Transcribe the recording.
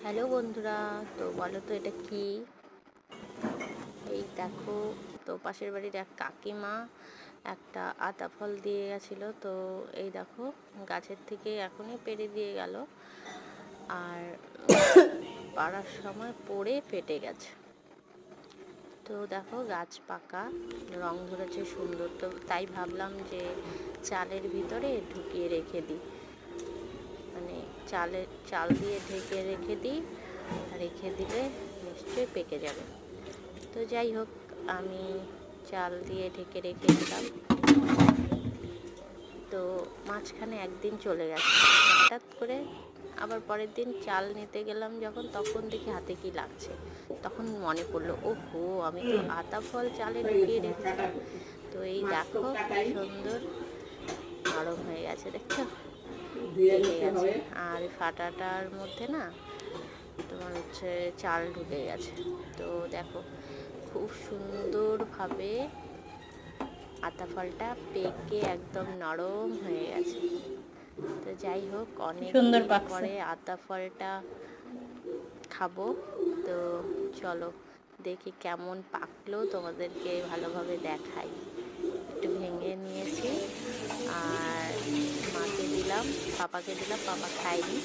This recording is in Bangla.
হ্যালো বন্ধুরা, তো বলো তো এটা কি? এই দেখো, তো পাশের বাড়ির এক কাকিমা একটা আতা ফল দিয়ে গেছিলো। তো এই দেখো, গাছের থেকে এখনই পেড়ে দিয়ে গেল, আর পাড়ার সময় পড়ে ফেটে গেছে। তো দেখো, গাছ পাকা, রং ধরেছে সুন্দর। তো তাই ভাবলাম যে চালের ভিতরে ঢুকিয়ে রেখে দিই, মানে চাল দিয়ে ঢেকে রেখে দিই, রেখে দিলে নিশ্চয়ই পেকে যাবে। তো যাই হোক, আমি চাল দিয়ে ঢেকে রেখে দিলাম। তো মাঝখানে একদিন চলে গেছে, হঠাৎ করে আবার পরের দিন চাল নিতে গেলাম যখন, তখন দেখি হাতে কি লাগছে। তখন মনে পড়লো, ওহো, আমি তো আতা ফল চালে ঢুকিয়ে রেখেছিলাম। তো এই দেখো, কি সুন্দর নরম হয়ে গেছে, দেখছো, পেকে গেছে। আর ফাটাটার মধ্যে না তোমার হচ্ছে চাল ঢুকে গেছে। তো দেখো, খুব সুন্দরভাবে আতা ফলটা পেকে একদম নরম হয়ে গেছে। তো যাই হোক, অনেক সুন্দর দিন পাকছে। পরে আতা ফলটা খাবো। তো চলো দেখি কেমন পাকলো, তোমাদেরকে ভালোভাবে দেখাই। একটু ভেঙে নিয়েছি, আর মাকে দিলাম, পাপাকে দিলাম, পাপা খায়নি।